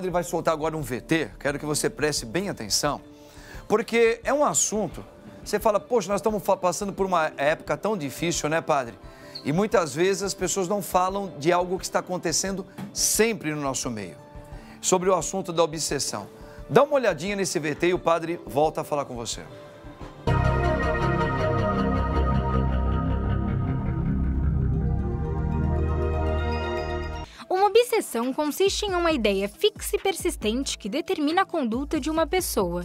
Ele vai soltar agora um VT, quero que você preste bem atenção, porque é um assunto, você fala, poxa, nós estamos passando por uma época tão difícil, né, padre? E muitas vezes as pessoas não falam de algo que está acontecendo sempre no nosso meio, sobre o assunto da obsessão. Dá uma olhadinha nesse VT e o padre volta a falar com você. Uma obsessão consiste em uma ideia fixa e persistente que determina a conduta de uma pessoa,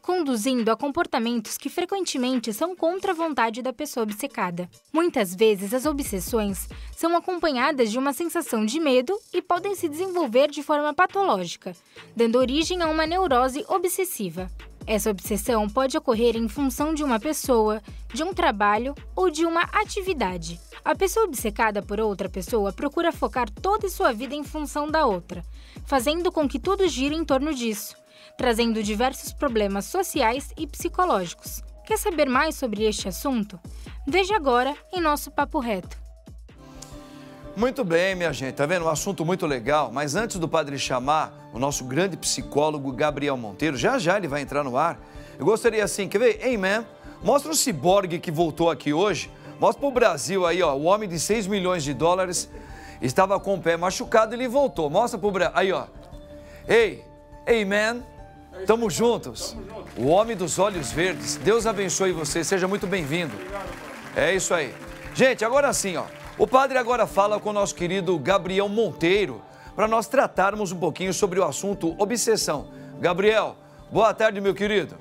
conduzindo a comportamentos que frequentemente são contra a vontade da pessoa obcecada. Muitas vezes, as obsessões são acompanhadas de uma sensação de medo e podem se desenvolver de forma patológica, dando origem a uma neurose obsessiva. Essa obsessão pode ocorrer em função de uma pessoa, de um trabalho ou de uma atividade. A pessoa obcecada por outra pessoa procura focar toda a sua vida em função da outra, fazendo com que tudo gire em torno disso, trazendo diversos problemas sociais e psicológicos. Quer saber mais sobre este assunto? Veja agora em nosso Papo Reto. Muito bem, minha gente, tá vendo? Um assunto muito legal, mas antes do padre chamar o nosso grande psicólogo Gabriel Monteiro, já ele vai entrar no ar, eu gostaria assim, quer ver? Hey, man, mostra o ciborgue que voltou aqui hoje, mostra pro Brasil aí, ó, o homem de 6 milhões de dólares estava com o pé machucado e ele voltou, mostra pro Brasil, aí, ó. Hey, man, tamo juntos. O homem dos olhos verdes, Deus abençoe você, seja muito bem-vindo. É isso aí. Gente, agora sim, ó. O padre agora fala com o nosso querido Gabriel Monteiro para nós tratarmos um pouquinho sobre o assunto obsessão. Gabriel, boa tarde, meu querido.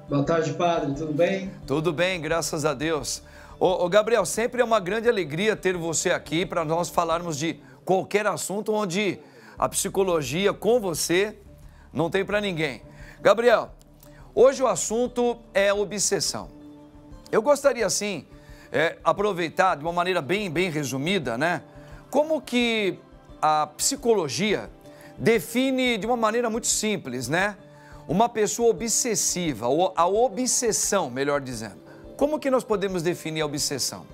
Boa tarde, padre. Tudo bem? Tudo bem, graças a Deus. Ô, Gabriel, sempre é uma grande alegria ter você aqui para nós falarmos de qualquer assunto onde a psicologia com você não tem para ninguém. Gabriel, hoje o assunto é obsessão. Eu gostaria, assim, aproveitar de uma maneira bem resumida, né? Como que a psicologia define de uma maneira muito simples, né? Uma pessoa obsessiva, ou a obsessão, melhor dizendo. Como que nós podemos definir a obsessão?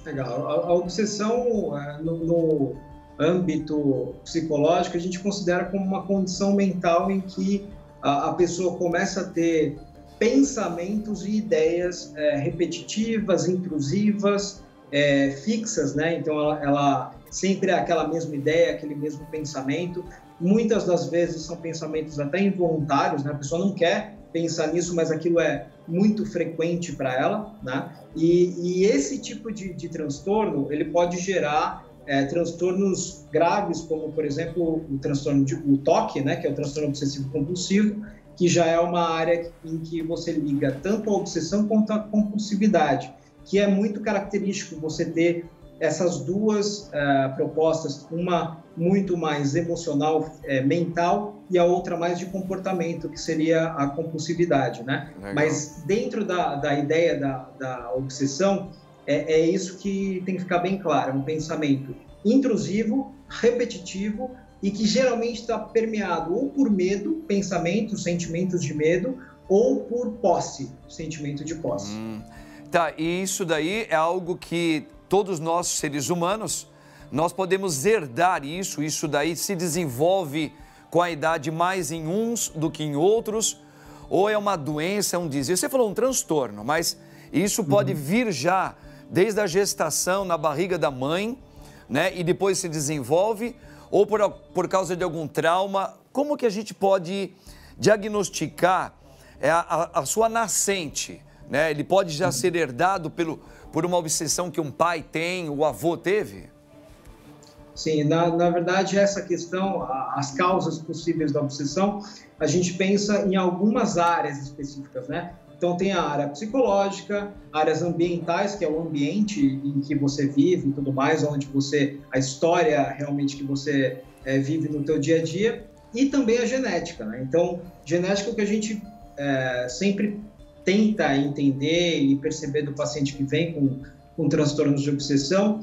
Legal. A obsessão, no âmbito psicológico, a gente considera como uma condição mental em que a pessoa começa a ter pensamentos e ideias repetitivas, intrusivas, fixas, né? Então ela sempre é aquela mesma ideia, aquele mesmo pensamento. Muitas das vezes são pensamentos até involuntários, né? A pessoa não quer pensar nisso, mas aquilo é muito frequente para ela, né? E esse tipo de transtorno, ele pode gerar transtornos graves, como, por exemplo, o transtorno o TOC, né? Que é o transtorno obsessivo compulsivo, que já é uma área em que você liga tanto a obsessão quanto a compulsividade, que é muito característico você ter essas duas propostas, uma muito mais emocional, mental, e a outra mais de comportamento, que seria a compulsividade, né? Legal. Mas dentro da ideia da obsessão, é isso que tem que ficar bem claro, é um pensamento intrusivo, repetitivo, e que geralmente está permeado ou por medo, pensamentos, sentimentos de medo, ou por posse, sentimento de posse. Tá, e isso daí é algo que todos nós, seres humanos, nós podemos herdar isso daí se desenvolve com a idade mais em uns do que em outros, ou é uma doença, é um desvio. Você falou um transtorno, mas isso pode vir já desde a gestação, na barriga da mãe, né, e depois se desenvolve, ou por causa de algum trauma. Como que a gente pode diagnosticar a sua nascente, né? Ele pode já ser herdado por uma obsessão que um pai tem, o avô teve? Sim, na verdade, essa questão, as causas possíveis da obsessão, a gente pensa em algumas áreas específicas, né? Então, tem a área psicológica, áreas ambientais, que é o ambiente em que você vive e tudo mais, onde a história realmente que você vive no teu dia a dia, e também a genética, né? Então, genética é o que a gente sempre tenta entender e perceber do paciente que vem com transtornos de obsessão,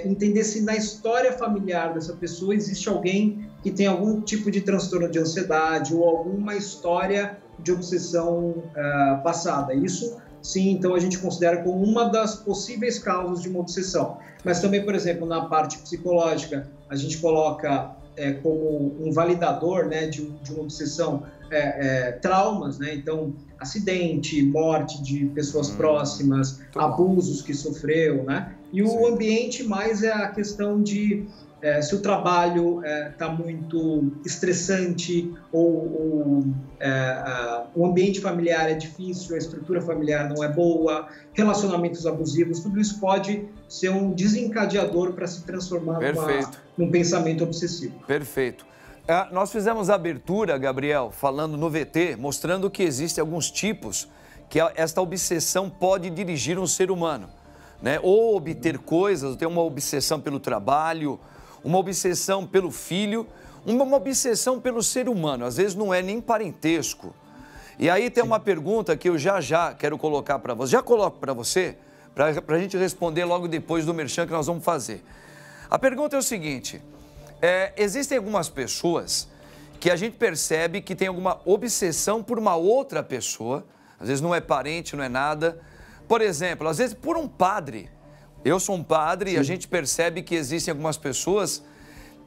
entender se na história familiar dessa pessoa existe alguém que tem algum tipo de transtorno de ansiedade ou alguma história de obsessão passada. Isso, sim, então a gente considera como uma das possíveis causas de uma obsessão. Mas também, por exemplo, na parte psicológica, a gente coloca como um validador, né, de uma obsessão, traumas, né? Então, acidente, morte de pessoas próximas, abusos que sofreu, né? E o ambiente mais é a questão de se o trabalho está muito estressante ou o ambiente familiar é difícil, a estrutura familiar não é boa, relacionamentos abusivos, tudo isso pode ser um desencadeador para se transformar num pensamento obsessivo. Perfeito. Nós fizemos a abertura, Gabriel, falando no VT, mostrando que existem alguns tipos que esta obsessão pode dirigir um ser humano, né? Ou obter coisas, ou ter uma obsessão pelo trabalho, uma obsessão pelo filho, uma obsessão pelo ser humano. Às vezes não é nem parentesco. E aí tem uma pergunta que eu já quero colocar para você. Já coloco para você, para a gente responder logo depois do merchan que nós vamos fazer. A pergunta é o seguinte: existem algumas pessoas que a gente percebe que tem alguma obsessão por uma outra pessoa, às vezes não é parente, não é nada. Por exemplo, às vezes por um padre. Eu sou um padre e a gente percebe que existem algumas pessoas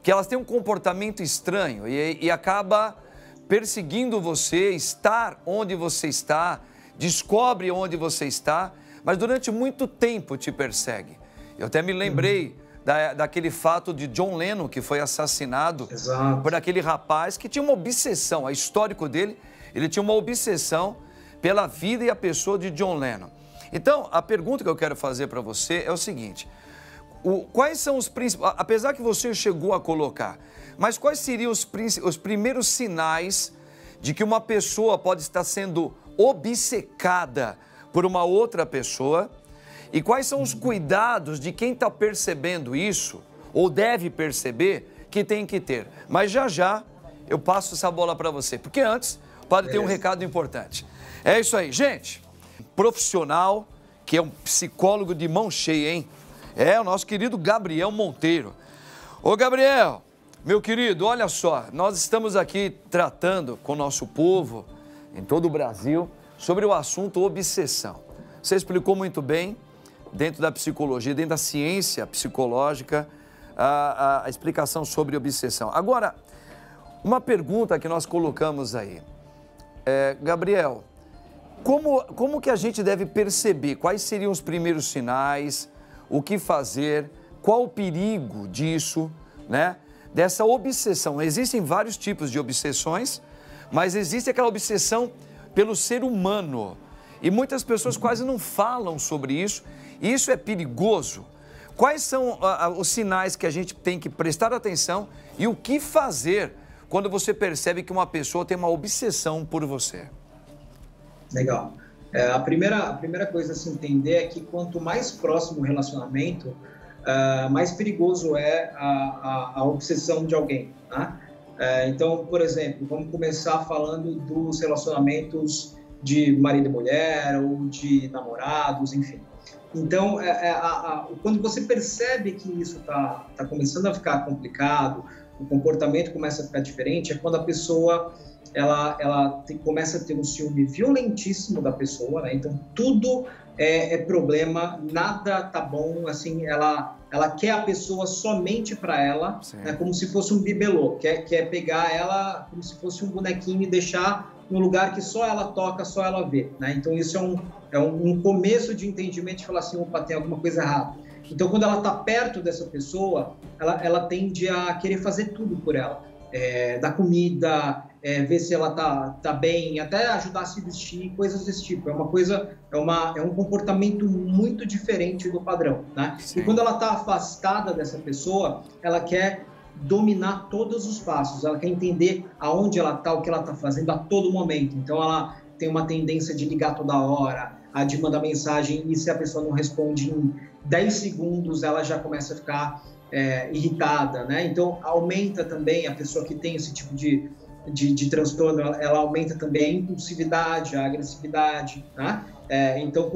que elas têm um comportamento estranho e acaba perseguindo você, estar onde você está, descobre onde você está, mas durante muito tempo te persegue. Eu até me lembrei daquele fato de John Lennon, que foi assassinado por aquele rapaz que tinha uma obsessão, a histórico dele, ele tinha uma obsessão pela vida e a pessoa de John Lennon. Então, a pergunta que eu quero fazer para você é o seguinte: quais são os principais, apesar que você chegou a colocar, mas quais seriam os primeiros sinais de que uma pessoa pode estar sendo obcecada por uma outra pessoa? E quais são os cuidados de quem está percebendo isso, ou deve perceber, que tem que ter? Mas já eu passo essa bola para você, porque antes o padre tem um recado importante. É isso aí, gente. Profissional, que é um psicólogo de mão cheia, hein? É o nosso querido Gabriel Monteiro. Ô Gabriel, meu querido, olha só, nós estamos aqui tratando com o nosso povo, em todo o Brasil, sobre o assunto obsessão. Você explicou muito bem, dentro da psicologia, dentro da ciência psicológica, a explicação sobre obsessão. Agora, uma pergunta que nós colocamos aí. Gabriel, como que a gente deve perceber? Quais seriam os primeiros sinais? O que fazer? Qual o perigo disso, né? Dessa obsessão. Existem vários tipos de obsessões, mas existe aquela obsessão pelo ser humano. E muitas pessoas quase não falam sobre isso. E isso é perigoso. Quais são os sinais que a gente tem que prestar atenção e o que fazer quando você percebe que uma pessoa tem uma obsessão por você? Legal. A primeira coisa a se entender é que quanto mais próximo o relacionamento, mais perigoso é a obsessão de alguém, tá? Então, por exemplo, vamos começar falando dos relacionamentos de marido e mulher ou de namorados, enfim. Então, quando você percebe que isso está começando a ficar complicado, o comportamento começa a ficar diferente, é quando a pessoa começa a ter um ciúme violentíssimo da pessoa, né? Então tudo é problema, nada tá bom, assim, ela quer a pessoa somente para ela, né? Como se fosse um bibelô, quer pegar ela como se fosse um bonequinho e deixar no lugar que só ela toca, só ela vê, né? Então isso é um começo de entendimento de falar assim, opa, tem alguma coisa errada. Então quando ela tá perto dessa pessoa, ela tende a querer fazer tudo por ela. Dar comida, ver se ela tá bem, até ajudar a se vestir, coisas desse tipo. É um comportamento muito diferente do padrão, né? E quando ela está afastada dessa pessoa, ela quer dominar todos os passos, ela quer entender aonde ela está, o que ela está fazendo a todo momento. Então ela tem uma tendência de ligar toda hora, de mandar mensagem, e se a pessoa não responde em 10 segundos, ela já começa a ficar irritada, né? Então aumenta também, a pessoa que tem esse tipo de transtorno, ela aumenta também a impulsividade, a agressividade, né? Então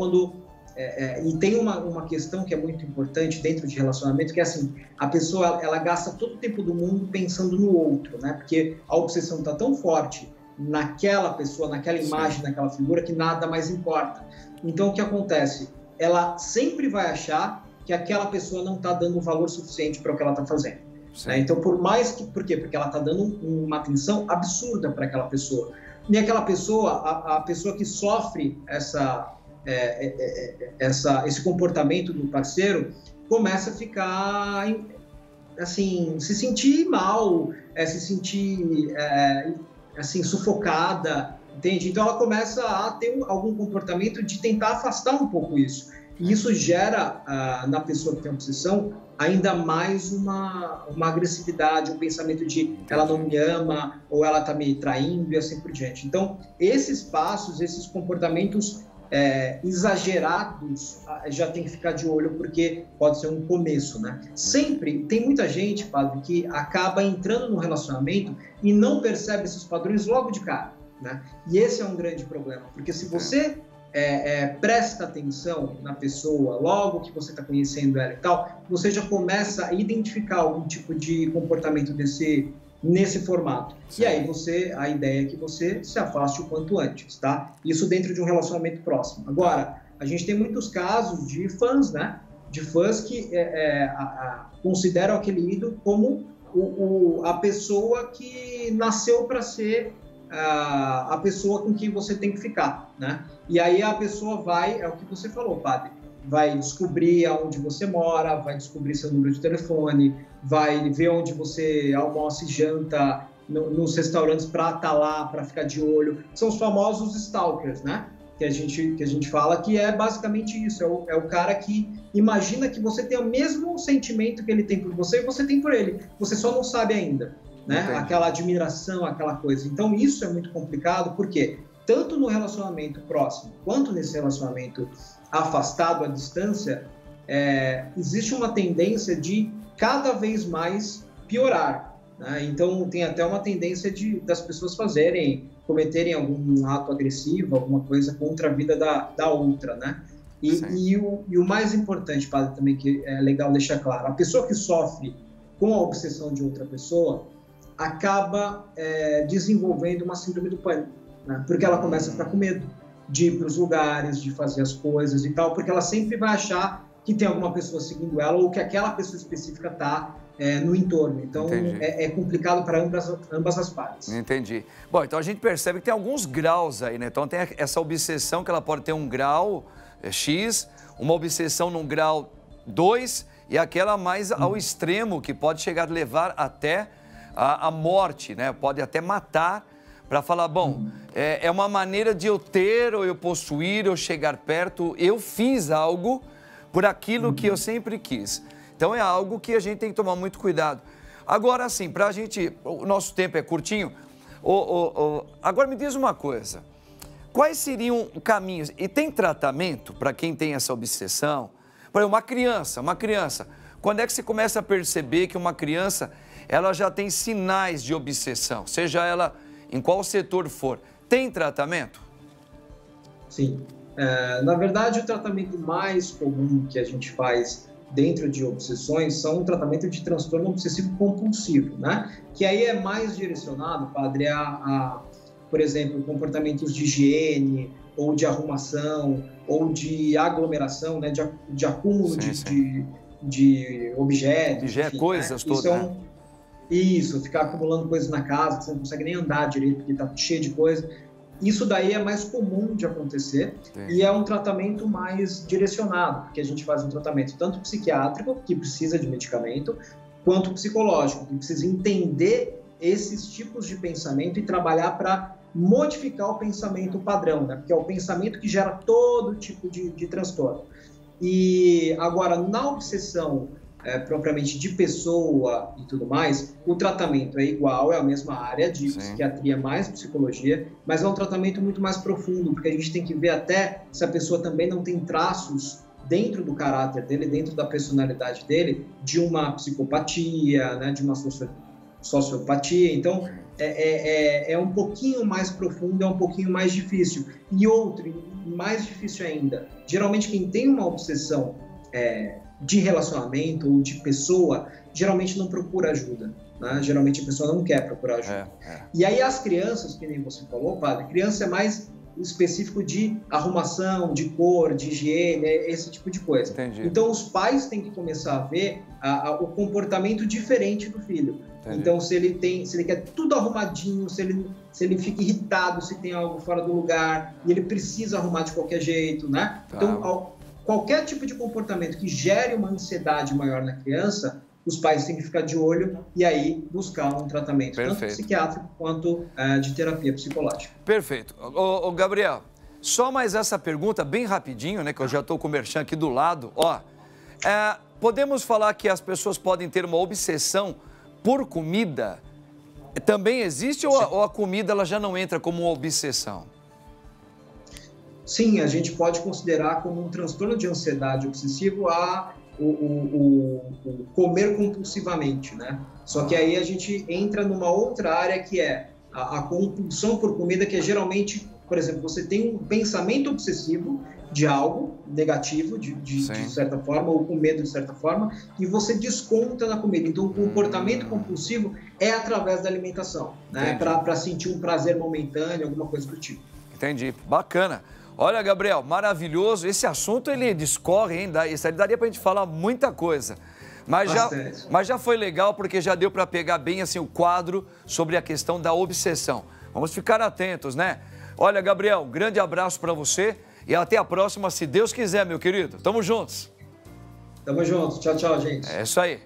e tem uma questão que é muito importante dentro de relacionamento, que é assim, a pessoa ela gasta todo o tempo do mundo pensando no outro, né? Porque a obsessão está tão forte naquela pessoa, naquela imagem, naquela figura, que nada mais importa. Então o que acontece? Ela sempre vai achar que aquela pessoa não está dando valor suficiente para o que ela está fazendo. Né? Então, por mais que... Por quê? Porque ela está dando uma atenção absurda para aquela pessoa. E aquela pessoa, a pessoa que sofre esse comportamento do parceiro, começa a ficar, assim, se sentir mal, se sentir, assim, sufocada, entende? Então, ela começa a ter algum comportamento de tentar afastar um pouco isso. E isso gera, na pessoa que tem obsessão, ainda mais uma agressividade, um pensamento de ela não me ama, ou ela está me traindo e assim por diante. Então, esses passos, esses comportamentos exagerados, já tem que ficar de olho, porque pode ser um começo, né? Sempre, tem muita gente, padre, que acaba entrando no relacionamento e não percebe esses padrões logo de cara, né? E esse é um grande problema, porque se você presta atenção na pessoa, logo que você está conhecendo ela e tal, você já começa a identificar algum tipo de comportamento nesse formato. Sim. E aí a ideia é que você se afaste o quanto antes, tá? Isso dentro de um relacionamento próximo. Agora, a gente tem muitos casos de fãs, né? De fãs que consideram aquele ídolo como a pessoa que nasceu para ser a pessoa com quem você tem que ficar, né? E aí a pessoa é o que você falou, padre, vai descobrir aonde você mora, vai descobrir seu número de telefone, vai ver onde você almoça e janta nos restaurantes para estar lá, para ficar de olho. São os famosos stalkers, né? Que a gente fala que é basicamente isso, é o cara que imagina que você tem o mesmo sentimento que ele tem por você e você tem por ele, você só não sabe ainda, né? Entendi. Aquela admiração, aquela coisa. Então isso é muito complicado, porque tanto no relacionamento próximo quanto nesse relacionamento afastado à distância, existe uma tendência de cada vez mais piorar, né? Então tem até uma tendência das pessoas cometerem algum ato agressivo, alguma coisa contra a vida da outra, né? E o mais importante, padre, também, que é legal deixar claro, a pessoa que sofre com a obsessão de outra pessoa acaba desenvolvendo uma síndrome do pânico, né? Porque ela começa a ficar com medo de ir para os lugares, de fazer as coisas e tal, porque ela sempre vai achar que tem alguma pessoa seguindo ela ou que aquela pessoa específica está no entorno. Então, é complicado para ambas as partes. Entendi. Bom, então a gente percebe que tem alguns graus aí, né? Então tem essa obsessão que ela pode ter um grau X, uma obsessão num grau 2 e aquela mais ao extremo, que pode chegar a levar até a morte, né? Pode até matar, para falar, bom, é uma maneira de eu ter, ou eu possuir, ou chegar perto, eu fiz algo por aquilo que eu sempre quis. Então é algo que a gente tem que tomar muito cuidado. Agora, assim, para a gente, o nosso tempo é curtinho, agora me diz uma coisa, quais seriam caminhos, e tem tratamento para quem tem essa obsessão? Por exemplo, uma criança, quando é que você começa a perceber que uma criança, ela já tem sinais de obsessão, seja ela em qual setor for, tem tratamento? Sim. Na verdade, o tratamento mais comum que a gente faz dentro de obsessões são um tratamento de transtorno obsessivo compulsivo, né? Que aí é mais direcionado, padre, por exemplo, comportamentos de higiene, ou de arrumação, ou de aglomeração, né? De acúmulo de objetos. Enfim, coisas né? todas. Isso, ficar acumulando coisas na casa, que você não consegue nem andar direito, porque está cheio de coisa. Isso daí é mais comum de acontecer. Sim. E é um tratamento mais direcionado, porque a gente faz um tratamento tanto psiquiátrico, que precisa de medicamento, quanto psicológico, que precisa entender esses tipos de pensamento e trabalhar para modificar o pensamento padrão, né? Porque é o pensamento que gera todo tipo de transtorno. E agora, na obsessão propriamente de pessoa e tudo mais, o tratamento é igual, é a mesma área de psiquiatria mais psicologia, mas é um tratamento muito mais profundo, porque a gente tem que ver até se a pessoa também não tem traços dentro do caráter dele, dentro da personalidade dele, de uma psicopatia, né, de uma sociopatia. Então, é um pouquinho mais profundo, é um pouquinho mais difícil. E outro, mais difícil ainda, geralmente quem tem uma obsessão de relacionamento ou de pessoa, geralmente não procura ajuda, né? Geralmente a pessoa não quer procurar ajuda. E aí as crianças, que nem você falou, padre, criança é mais específico de arrumação, de cor, de higiene, esse tipo de coisa. Entendi. Então os pais têm que começar a ver o comportamento diferente do filho. Entendi. Então, se ele quer tudo arrumadinho, se ele fica irritado, se tem algo fora do lugar, e ele precisa arrumar de qualquer jeito, né? Tá. Então, qualquer tipo de comportamento que gere uma ansiedade maior na criança, os pais têm que ficar de olho e aí buscar um tratamento, tanto psiquiátrico quanto de terapia psicológica. Perfeito. Ô, Gabriel, só mais essa pergunta bem rapidinho, né, que eu já estou com o merchan aqui do lado. Ó, podemos falar que as pessoas podem ter uma obsessão por comida? Também existe ou a comida ela já não entra como uma obsessão? Sim, a gente pode considerar como um transtorno de ansiedade obsessivo o comer compulsivamente, né? Só que aí a gente entra numa outra área que é a compulsão por comida, que é geralmente, por exemplo, você tem um pensamento obsessivo de algo negativo, de certa forma, ou com medo de certa forma, e você desconta na comida. Então, o comportamento compulsivo é através da alimentação, né? Para sentir um prazer momentâneo, alguma coisa do tipo. Entendi. Bacana. Olha, Gabriel, maravilhoso. Esse assunto, ele discorre, hein? Isso aí daria pra gente falar muita coisa. Mas já foi legal, porque já deu para pegar bem assim o quadro sobre a questão da obsessão. Vamos ficar atentos, né? Olha, Gabriel, grande abraço para você e até a próxima, se Deus quiser, meu querido. Tamo juntos. Tamo juntos. Tchau, tchau, gente. É isso aí.